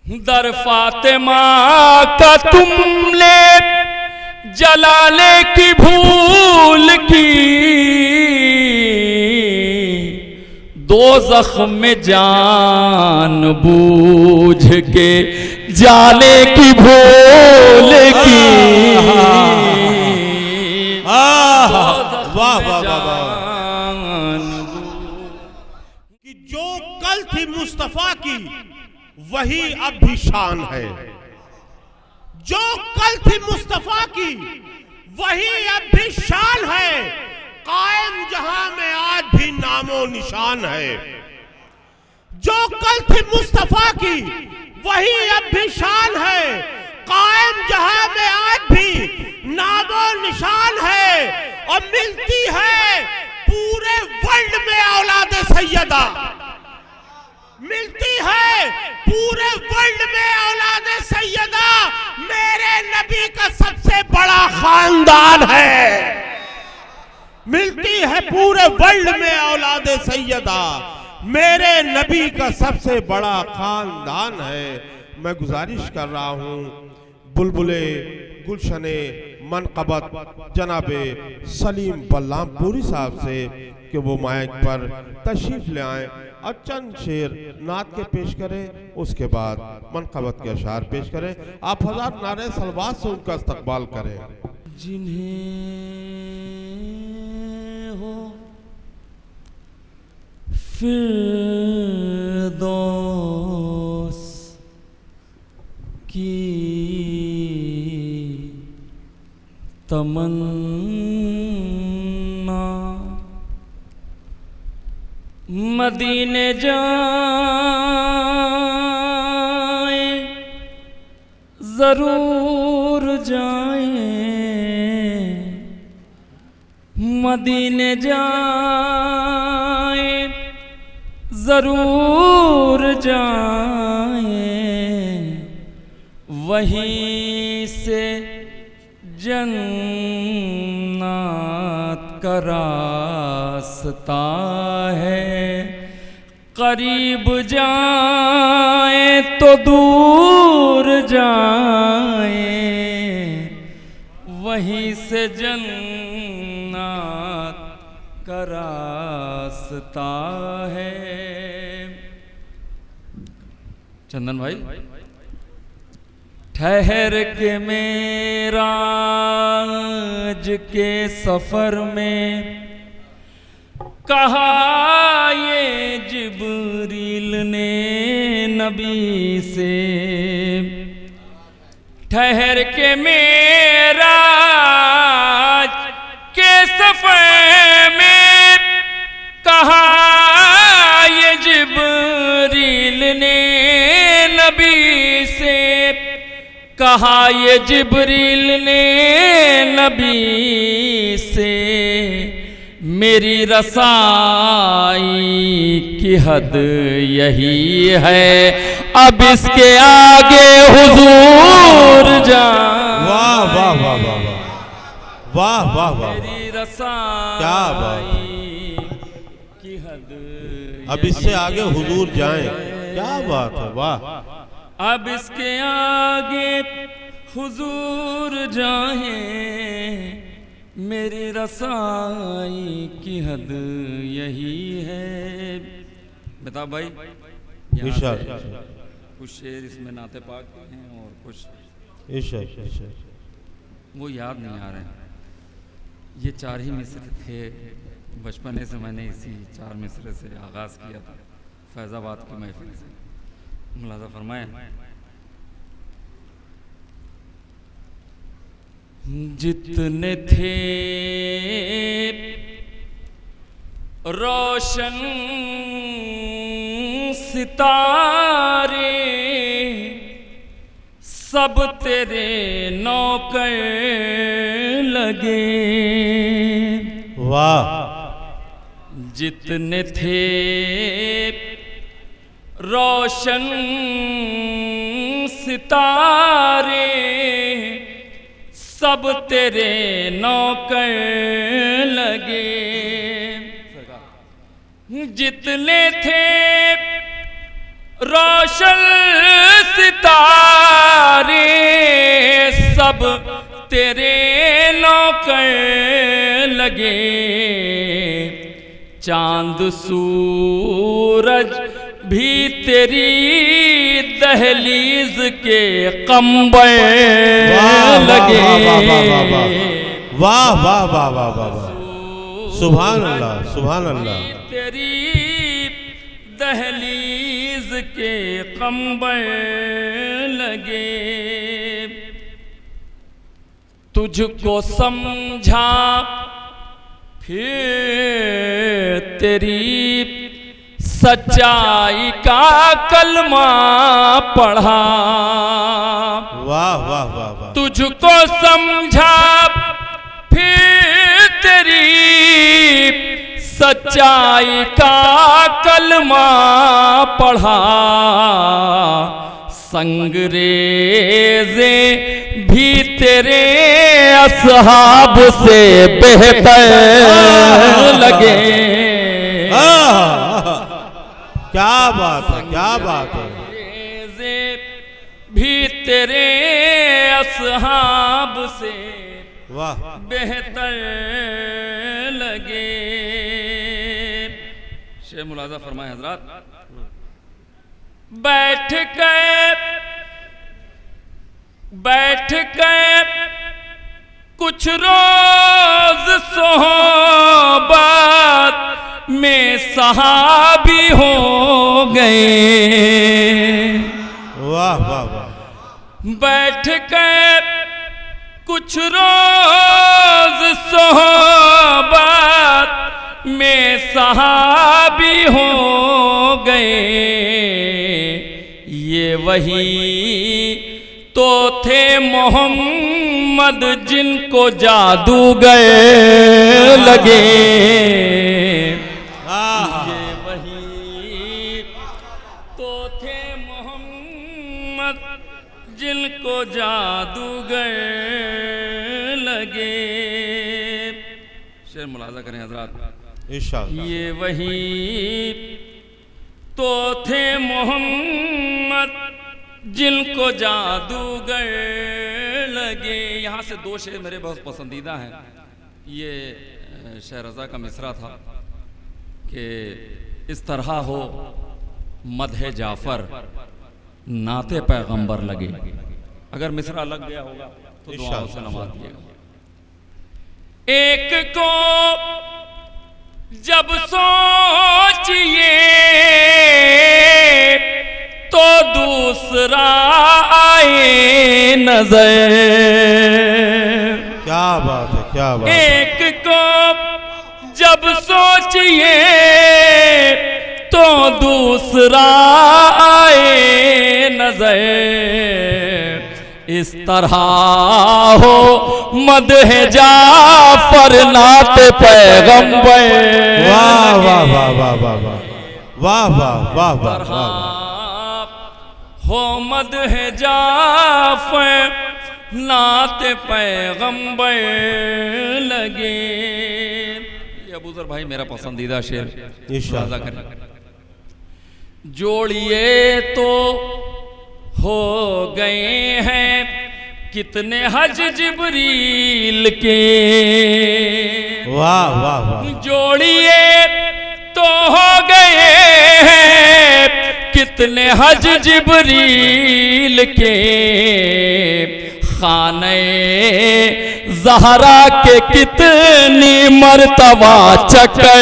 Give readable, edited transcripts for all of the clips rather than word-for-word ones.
दर फातिमा का तुमने जलाले की भूल की, दोज़ख में जान बूझ के जाने की भूल की। वाह वाह वाह। कि जो कल थी मुस्तफा की वही अब भी शान है, जो कल थी मुस्तफा की वही अब भी शान है, कायम जहां में आज भी नामो निशान है। जो कल थी मुस्तफा की वही अब भी शान है, कायम जहां में आज भी नामो निशान है। और मिलती है पूरे वर्ल्ड में औलादे सैयदा, मिलती है पूरे वर्ल्ड में औलादे सैयदा, मेरे नबी का सबसे बड़ा खानदान है। मिलती है पूरे वर्ल्ड में औलादे सैयदा, मेरे नबी का सबसे बड़ा खानदान है। मैं गुजारिश कर रहा हूं बुलबुले गुलशने मनकबत जनाबे सलीम बल्लामपुरी साहब से कि वो माइक पर तशरीफ ले आए और चंद शेर नात के पेश करें, उसके बाद मनकबत के अशार पेश करें। आप हजार नारे सलवात से उनका इस्तकबाल करें। जिन्हें हो फिरदौस की तमन्ना, मदीने जाए जरूर जाए, मदीने जाए जरूर जाए, वहीं से जन्नत का रास्ता है। करीब जाए तो दूर जाए, वहीं से जन्नत का रास्ता है। चंदन भाई, ठहर के मेराज के सफर में कहा ये जिब्रील ने नबी से, ठहर के मेराज के सफर में कहा ये जिब्रील ने नबी से, कहा ये जिब्रील ने नबी से, मेरी रसाई की हद यही है, अब इसके आगे हुजूर जान। वाह वाह वाह वाह वाह वाह वाह, मेरी रसाई क्या बात की हद, अब इससे आगे हुजूर जाएं, क्या बात है, वाह। अब इसके आगे हुजूर जाएं, मेरी रसाई की हद यही है। बता भाई, कुछ शेर इसमें नाते पाक के हैं और कुछ वो याद नहीं आ रहे हैं। ये चार ही मिसरे थे, बचपने से मैंने इसी चार मिसरे से आगाज़ किया था, फैज़ाबाद की महफिल से। मुलाज़ा फरमाए, जितने थे रोशन सितारे, सब तेरे नौकर लगे। वाह। जितने थे रोशन सितारे, सब तेरे नौकर लगे। जितने थे रोशन सितारे, तेरे नौकर लगे, चांद सूरज भी तेरी दहलीज के कंबल लगे। वाह वाह वाह वाह वाह वाह, सुभान अल्लाह सुभान अल्लाह। तेरी दहलीज के कंबल लगे, तुझको समझा फिर तेरी सच्चाई का कलमा पढ़ा। वाह वाह वाह वाह, तुझको समझा फिर तेरी सच्चाई का कलमा पढ़ा। संगरेज़े भी तेरे असहाब से बेहतर लगे। क्या बात है, क्या बात है। संगरेज़े भी तेरे असहाब से वाह, बेहतर लगे। शेर मुलाजा फरमाए हजरात, बैठ के कुछ रोज सोहबत में सहाबी हो गए। वाह वाह वाह, बैठ के कुछ रोज सोहबत में सहाबी हो गए। ये वही तो थे मोहम्मद जिनको जादूगर लगे। ये वही तो थे मोहम्मद जिनको जादूगर लगे। शेर मुलाजा करें हजरात, ये वही तो थे मोहम्मद जिनको जादूगर लगे। यहाँ से दो शेर मेरे बहुत पसंदीदा हैं। ये शहरज़ा का मिसरा था कि इस तरह हो मदह जाफर नाते पैगंबर लगे। अगर मिसरा लग गया होगा तो दुआओं से नवाज दिएगा। एक को जब सोचिए तो दूसरा आए नजर। क्या बात है, क्या बात। एक को जब सोचिए तो दूसरा आए नजर। इस तरह हो मदह जाफर नाते पैगंबर। वाह वाह वाह वाह वाह वाह वाह वाह वाह वाह, हो मदह जाफर नाते पैगंबर लगे। ये अबूजर भाई मेरा पसंदीदा शेर इंशाअल्लाह करें। जोड़िए तो हो गए हैं कितने हज जिब्रील के। वाह वाह वाह, जोड़िए तो हो गए हैं कितने हज जिब्रील के। खाने ज़हरा के कितनी मर्तबा चक्कर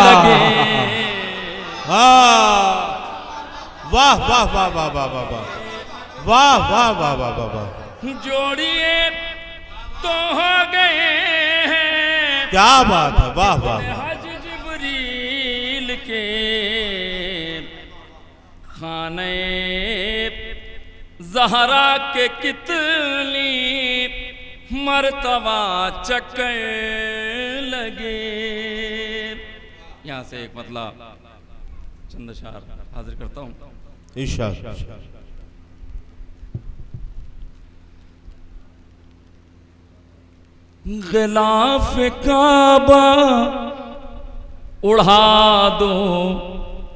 लगे। वाह वाह वाह वाह वाह वाह वाह वाह वाह वाह वाह वाह, जोड़िए तो हो गए हैं। क्या बात है, वाह वाह। हज जिब्रील के खाने ज़हरा के कितनी मर्तबा चक्कर लगे। यहाँ से एक मतलब चंद अशार हाजिर करता हूँ इंशाअल्लाह। गिलाफ काबा उड़ा दो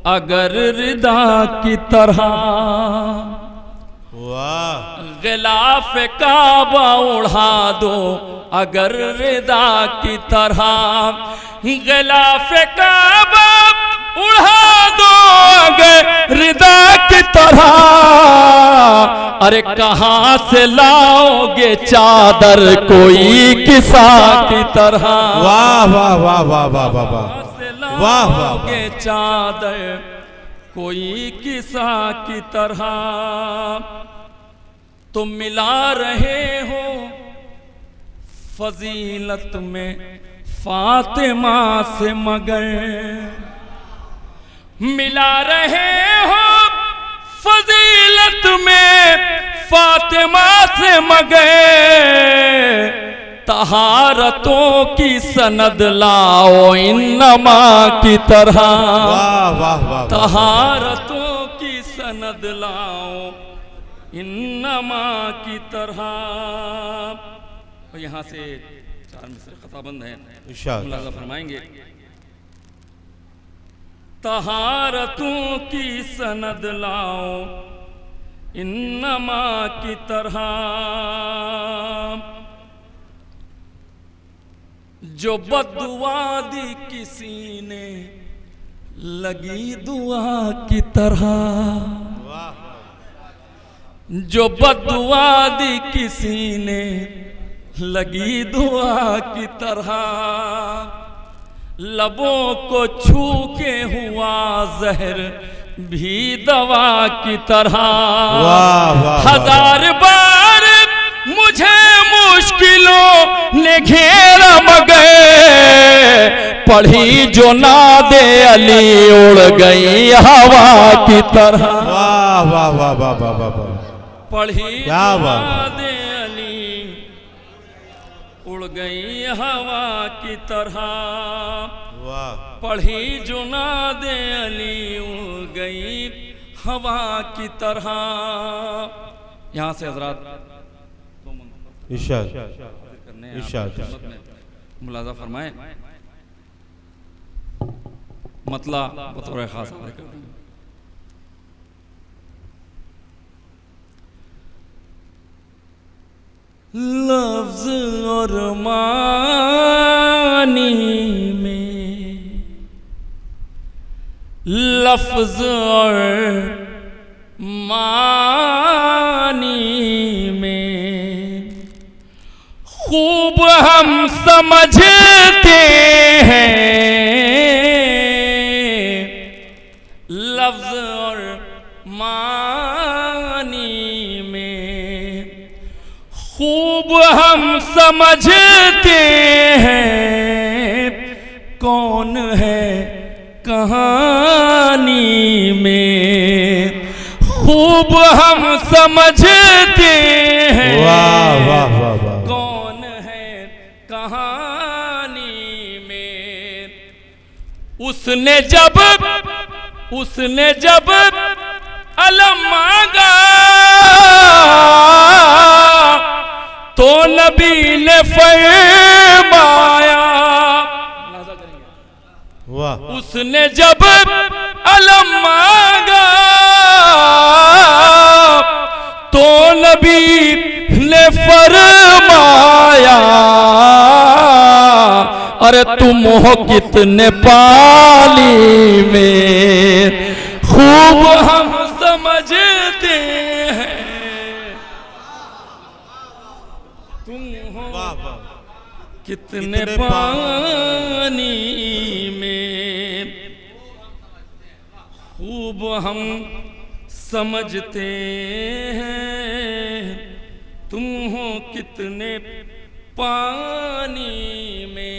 अगर रिदा की तरह। वाह। गिलाफ काबा उड़ा दो अगर रिदा की तरह, गिलाफ काबा उड़ा दो अगर रिदा की तरह। अरे कहाँ से लाओगे चादर कोई किसा की तरह। वाह वाह वाह वाह वाह वाह वाह वाह वाह। लाओगे चादर कोई किसा की तरह। तुम मिला रहे हो फजीलत में फातिमा से मगर, मिला रहे हो फजीलत में फातिमा से मगर। तहारतों की सनद लाओ इन्नमा की तरह। वाह वाह वाह। तहारतों की सनद लाओ इन्नमा की तरह। और यहाँ से 4 मिसरे खताबंद हैं, मुलाज़ा फरमाएंगे। तहारतों की सनद लाओ इन्नमा की तरह। जो बद्दुआ दी किसी ने लगी दुआ की तरह। जो बद्दुआ दी किसी ने लगी दुआ की तरह। लबों को छू के हुआ जहर भी दवा की तरह। हजार बार मुझे मुश्किलों ने घेरा मगर, पढ़ी जो नादे अली उड़ गई हवा की तरह। वाह वाह वाह वाह वाह वाह। पढ़ी क्या बात। नादे अली उड़ गई हवा की तरह। वाह। पढ़ी जो नादे अली उड़ गई हवा की तरह। यहाँ से हजरात इरशाद करने हैं इरशाद। मुलाजा फरमाएं। मतला बतौर खास अदा कर दें। लफ्ज और मानी में, लफ्ज और मानी में खूब हम समझते हैं। लफ्ज और मानी में खूब हम समझते हैं। कौन है कहानी में खूब हम समझते हैं। वाह वाह वाह वाह। कौन है कहानी में। उसने जब अलम मांगा तो नबी ने फरमाया। वाह। उसने जब अलम मांगा तो नबी ने फरमाया। अरे तुम हो कितने पाली में खूब हम समझते हैं। तुम हो कितने पानी में खूब हम समझते हैं। तुम हो कितने पानी में।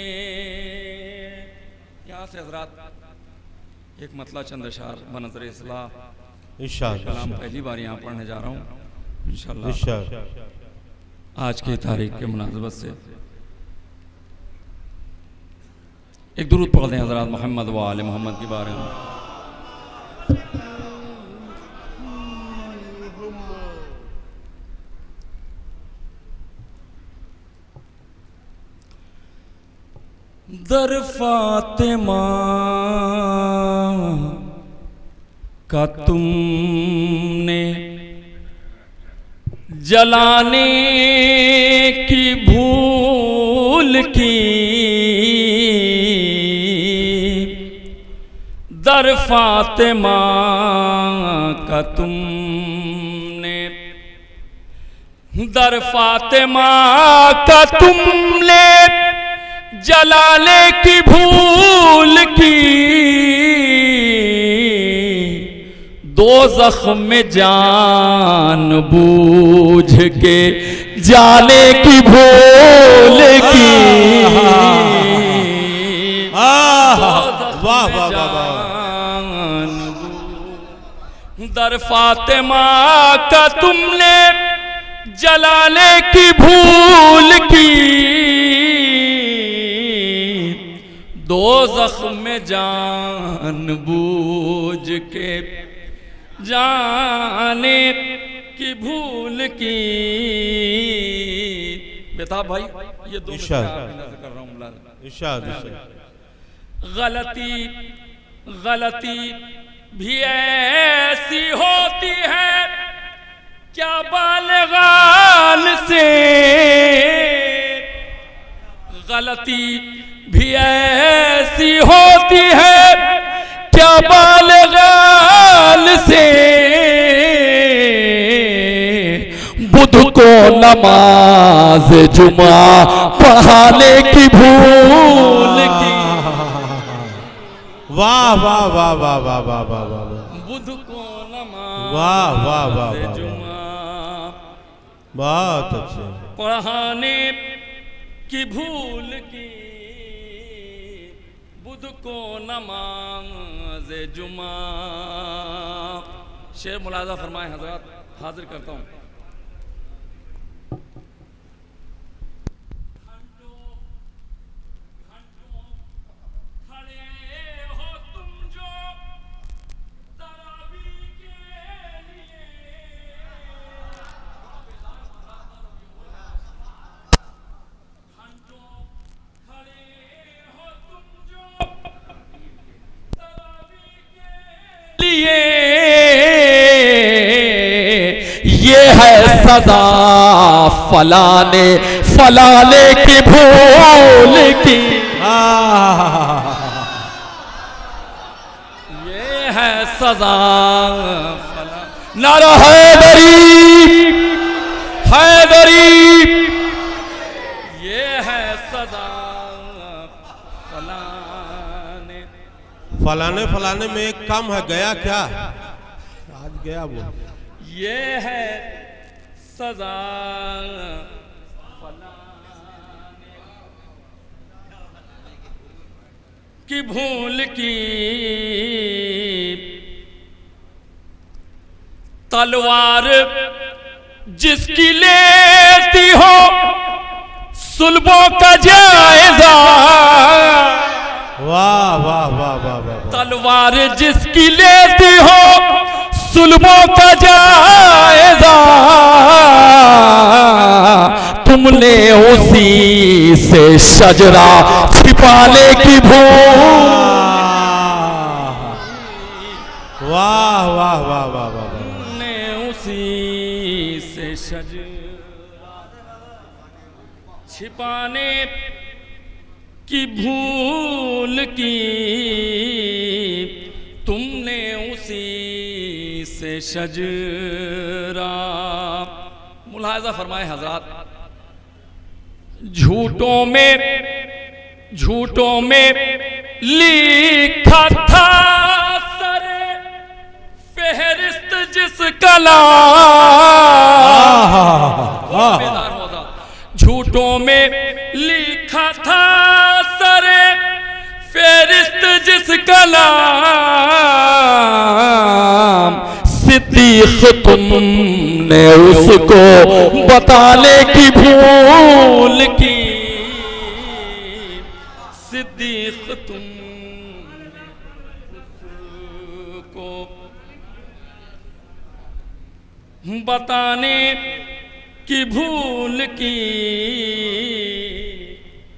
यहाँ से हजरात एक मतला चंद अशार बनज़र इस्लाह इरशाद कलाम पहली बार यहाँ पढ़ने जा रहा हूँ इंशाअल्लाह। इरशाद। आज की तारीख के मुनासबत से एक दुरूद पढ़ दें हजरात मोहम्मद व आले मोहम्मद के बारे में। दर फातिमा का तुमने जलाने की भूल की दर फातिमा का तुमने, दर फातिमा का तुमने जलाने की भूल की, दोज़ख में जान बूझ के जाने की भूल की। वाह वाह वाह। दर फातिमा का तुमने जलाने की भूल की, दोज़ख में जान बूझ के जाने की भूल की। बेताब भाई ये दो मिसरे कर रहा हूँ। इरशाद। गलती गलती भी ऐसी होती है क्या बालिगान से, गलती भी ऐसी होती है क्या बालिगान से, बुध को नमाज जुमा पढ़ाने की भूल की। वाह वाह वाह वाह वाह वाह वाह वाह। बुध को नमाज वाह वाह वाह वाह। जुमा बहुत अच्छे। पढ़ाने की भूल की, बुध को नमाज जुमा। शेर मुलाजा फरमाए हजरत, हाजिर करता हूँ। ये है सजा फलाने फलाने की भूल की, ये है सजा फलाने। नारा हैदरी हैदरी, ये है सजा फलाने। फलाने फलाने में एक कम है, गया क्या आज गया वो। ये है सजा फलाने की भूल की, तलवार जिसकी लेती हो सुल्बों का जायजा। वाह वाह वाह वाह वाह। तलवार जिसकी लेती हो सुल्बों का जायजा, तुमने उसी से शजरा छिपाने की भूल। वाह वाह वाह वाह वाह। तुमने उसी से शजरा छिपाने की भूल की, तुमने उसी से शजरा। मुलाहिजा फरमाए हजरत, झूठों में लिखा था सरे फेहरिस्त जिसका झूठों में लिखा था सरे फेहरिस्त जिसका नाम, सिद्दीक तुमने उसको बताने की भूल की, सिद्दीक तुमने उसको बताने की भूल की।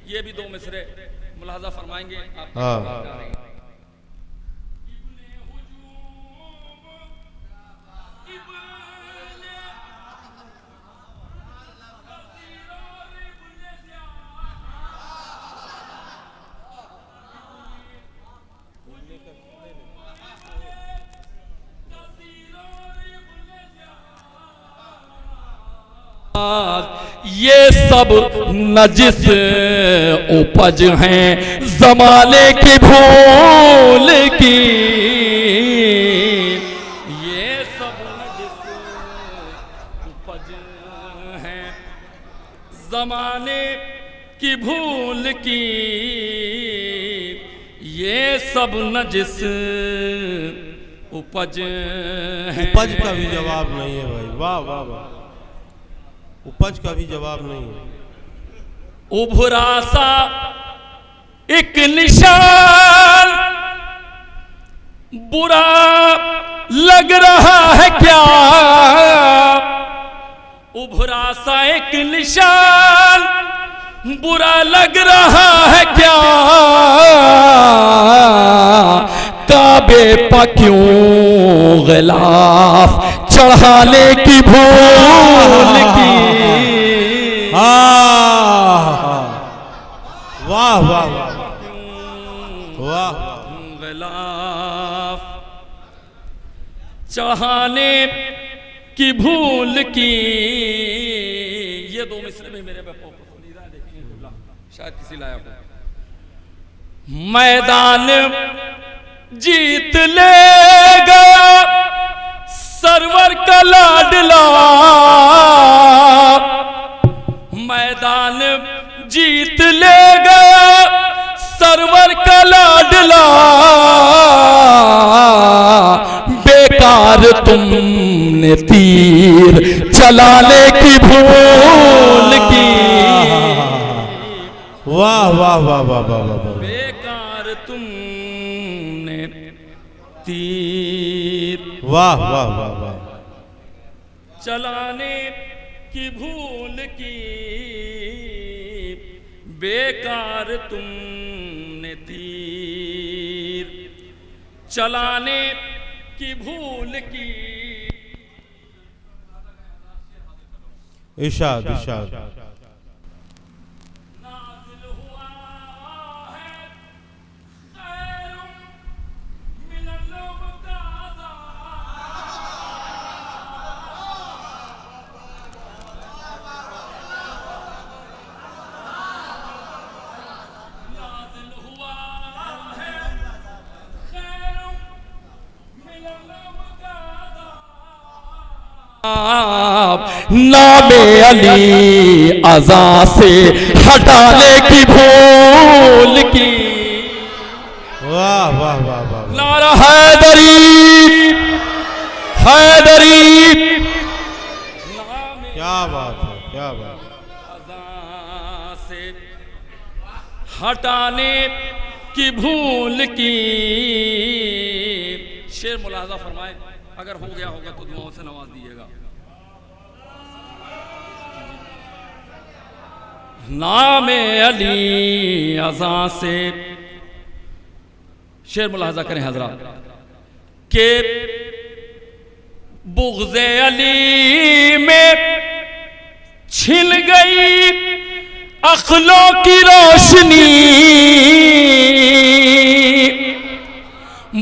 ये भी दो मिसरे मुलाहजा फरमाएंगे आप। ये सब नजिस उपज हैं ज़माने की भूल की, ये सब नजिस उपज हैं ज़माने की भूल की, ये सब नजिस उपज हैं। उपज का भी जवाब नहीं है भाई, वाह वाह वाह, उपज का भी जवाब नहीं है। उभरा सा एक निशान बुरा लग रहा है क्या, उभरा सा एक निशान बुरा लग रहा है क्या, काबे पर क्यों गिलाफ चढ़ाने की भूल की। वाह वाह वाह, गिलाफ चढ़ाने की भूल की। ये दो मिसरे में मेरे पे पसंदीदा देखेंगे, शायद किसी लायक हो। मैदान जीत ले गया सरवर का लाडला, मैदान जीत ले गया सरवर का लाडला, बेकार तुमने तीर चलाने की भूल की। वाह वाह वाह वाह वाह वाह, बेकार तुमने तीर वाह वाह वाह वाह, चलाने की भूल की, बेकार तुमने तीर चलाने की भूल की। इरशाद इरशाद। नामे अली अज़ा से हटाने की भूल की। वाह वाह वाह वाह, नारा हैदरी हैदरी, क्या बात है क्या बात है। अज़ा से हटाने की भूल की। शेर मुलाहजा फरमाए, अगर हो गया होगा तो दुआओं से नवाज दीजिएगा। नामे अली अज़ा से, शेर मुलाहजा करें हजरात, के बुग़्ज़े अली में छिन गई अक़लों की रोशनी,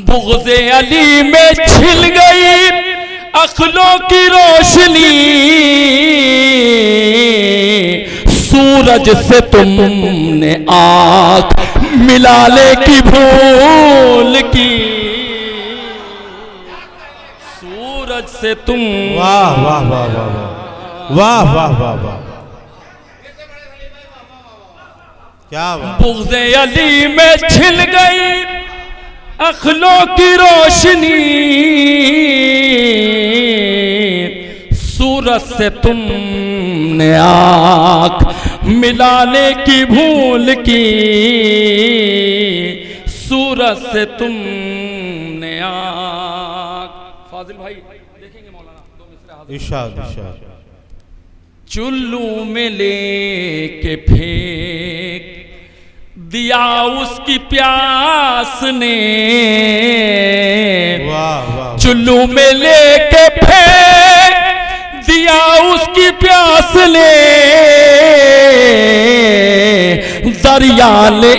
बुग़्ज़े अली में छिन गई अक़लों की रोशनी, सूरज से तुमने आँख मिलाने की भूल की, सूरज से तुम। वाह वाह वाह वाह वाह वाह वाह वाह, क्या बात। बुग़्ज़े अली में छिन गई अक़लों की रोशनी, सूरज से तुमने आँख मिलाने की भूल की, सूरज से तुमने आँख। फाजिल भाई देखेंगे मौलाना, दो मिसरे इरशाद इरशाद। चुल्लू में लेके फेंक दिया उसकी प्यास ने, वाह वाह, चुल्लू में लेके फेंक दिया उसकी प्यास ने, दरिया ने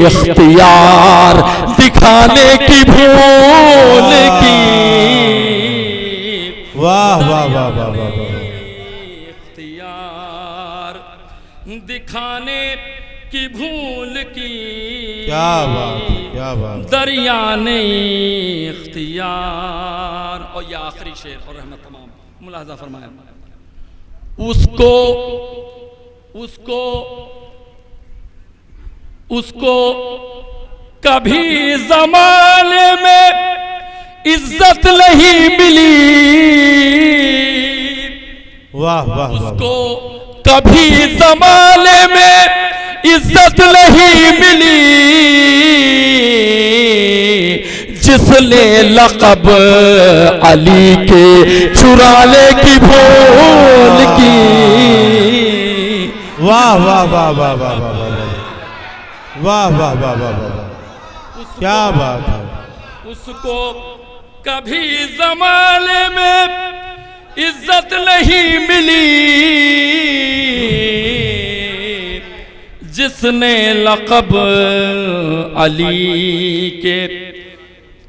इख्तियार दिखाने की भूल की। वाह वाह वाह वाह वाह वाह, दिखाने की भूल की, क्या बात है, क्या बात। दरिया ने इख्तियार। और ये आखिरी शेर और रहमत तमाम मुलाजा फरमाया। उसको उसको उसको कभी ज़माने में इज्जत नहीं मिली। वाह वाह। उसको कभी ज़माने में इज्जत नहीं मिली, जिसने लक़ब अली के चुराने की भूल की। वाह वाह वाह वाह वाह वाह वाह वाह वाह वाह वाह, क्या बात है। उसको कभी ज़माने में इज्जत नहीं मिली, जिसने लक़ब अली के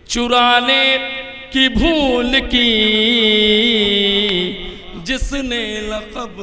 चुराने की भूल की, जिसने लक़ब